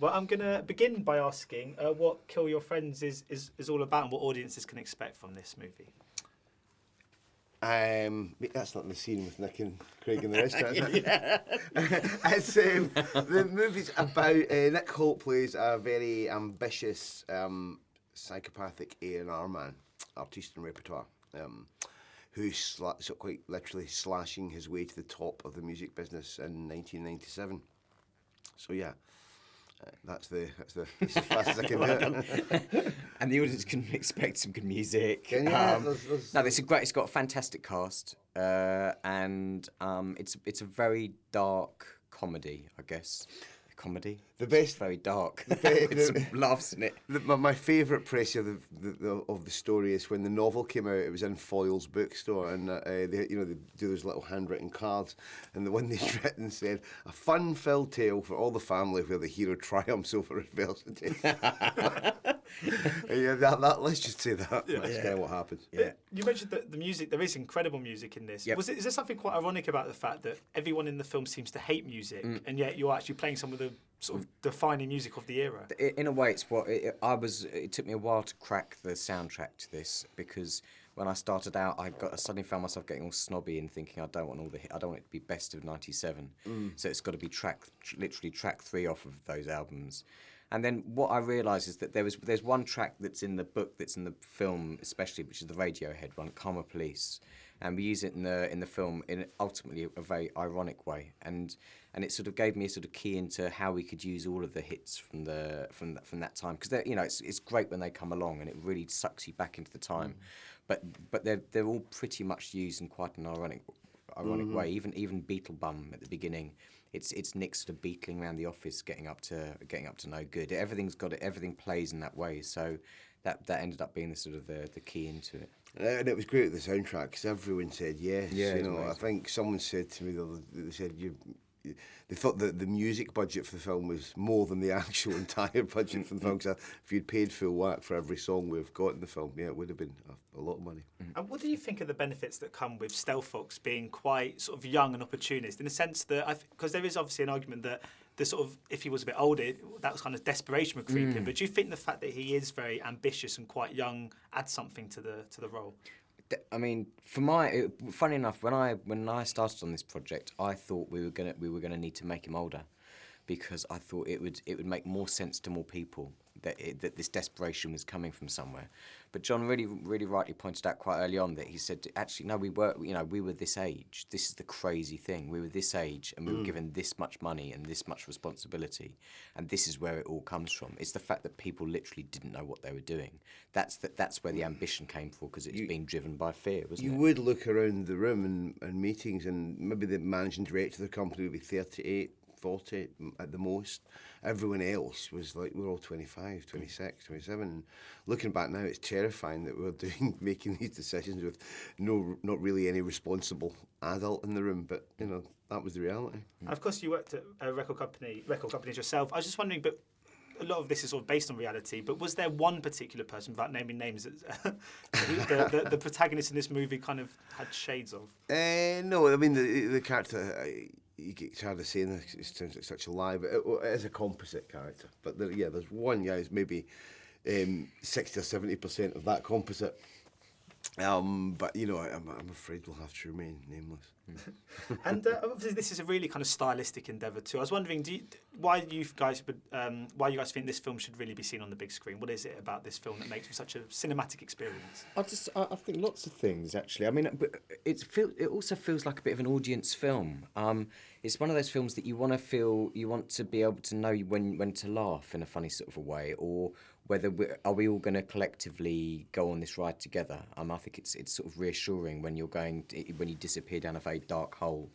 Well, I'm going to begin by asking what Kill Your Friends is all about and what audiences can expect from this movie. That's not the scene with Nick and Craig in the restaurant, is it? It's, the movie's about Nick Holt plays a very ambitious psychopathic A&R man, artiste in repertoire, who's so quite literally slashing his way to the top of the music business in 1997. So yeah. That's as fast as I can do it. And the audience can expect some good music. It's got a fantastic cast, and it's a very dark comedy, I guess. Comedy. The best, it's very dark. With some laughs in it. My favourite press of the story is when the novel came out. It was in Foyle's bookstore, and they do those little handwritten cards, and the one they'd written said, "A fun-filled tale for all the family where the hero triumphs over adversity." Let's just say that. Yeah. That's kind of what happens. Yeah. You mentioned that the music. There is incredible music in this. Yep. Is there something quite ironic about the fact that everyone in the film seems to hate music, and yet you're actually playing some of the sort of defining music of the era? In a way, it's what it took me a while to crack the soundtrack to this, because when I started out, I suddenly found myself getting all snobby and thinking I don't want it to be best of '97. So it's got to be literally track 3 off of those albums. And then what I realised is that there's one track that's in the book, that's in the film especially, which is the Radiohead one, Karma Police, and we use it in the film in ultimately a very ironic way, and it sort of gave me a sort of key into how we could use all of the hits from that time, because it's great when they come along and it really sucks you back into the time, but they're all pretty much used in quite an ironic way. Even Beetle Bum at the beginning, it's Nick sort of beetling around the office, getting up to no good. Everything plays in that way. So that ended up being the sort of the key into it. And it was great with the soundtrack because everyone said yes. Yeah, I think someone said to me they said they thought that the music budget for the film was more than the actual entire budget for the film. Because if you'd paid full whack for every song we've got in the film, it would have been a lot of money. And what do you think of the benefits that come with Stealth Fox being quite sort of young and opportunist, in the sense that, because there is obviously an argument that the sort of, if he was a bit older, that was kind of desperation would creep in. But do you think the fact that he is very ambitious and quite young adds something to the role? I mean, funny enough, when I started on this project, I thought we were gonna need to make him older, because I thought it would make more sense to more people that this desperation was coming from somewhere. But John really rightly pointed out quite early on that he said, actually, no, we were this age. This is the crazy thing. We were this age, and we were given this much money and this much responsibility, and this is where it all comes from. It's the fact that people literally didn't know what they were doing. That's where the ambition came from, because it's being driven by fear, wasn't it? You would look around the room and meetings, and maybe the managing director of the company would be 38, 40 at the most. Everyone else was like, we're all 25, 26, 27. And looking back now, it's terrifying that we're making these decisions with not really any responsible adult in the room. But that was the reality. And of course, you worked at record companies yourself. I was just wondering, but a lot of this is sort of based on reality, but was there one particular person, without naming names, the protagonist in this movie kind of had shades of? No, I mean, the character, it's hard to say, and it sounds like such a lie, but it is a composite character. But there's one guy who's maybe 60 or 70% of that composite. But I'm afraid we'll have to remain nameless. And obviously, this is a really kind of stylistic endeavour too. I was wondering, why you guys think this film should really be seen on the big screen? What is it about this film that makes it such a cinematic experience? I think lots of things, actually. I mean, it also feels like a bit of an audience film. It's one of those films that you want to be able to know when to laugh in a funny sort of a way, or whether are we all going to collectively go on this ride together. I think it's sort of reassuring when when you disappear down a very dark hole,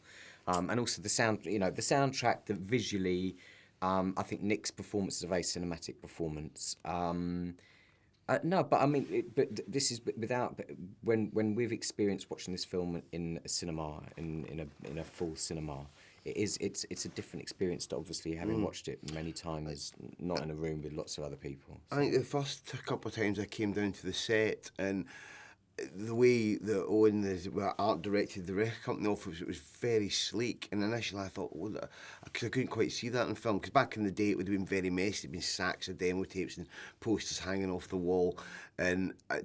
and also the soundtrack. That visually, I think Nick's performance is a very cinematic performance. No, but I mean, but this is without. When we've experienced watching this film in a cinema, in a full cinema, it's a different experience to obviously having watched it many times, not in a room with lots of other people. So. I think the first couple of times I came down to the set, and the way that Owen art directed the record company off was, it was very sleek. And initially I thought, because I couldn't quite see that in film. Because back in the day it would have been very messy. There'd been sacks of demo tapes and posters hanging off the wall. And I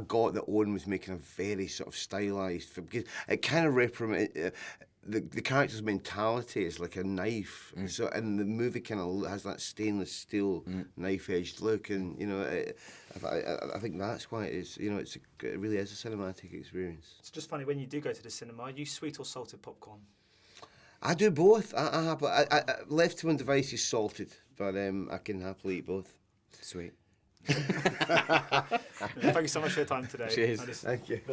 got that Owen was making a very sort of stylized film, because it kind of represented. The character's mentality is like a knife, so and the movie kind of has that stainless steel knife-edged look, and you know, I think that's why it is. You know, it really is a cinematic experience. It's just funny when you do go to the cinema. Are you sweet or salted popcorn? I do both. I left to one device is salted, but I can happily eat both. Sweet. Thank you so much for your time today. Cheers. Thank you.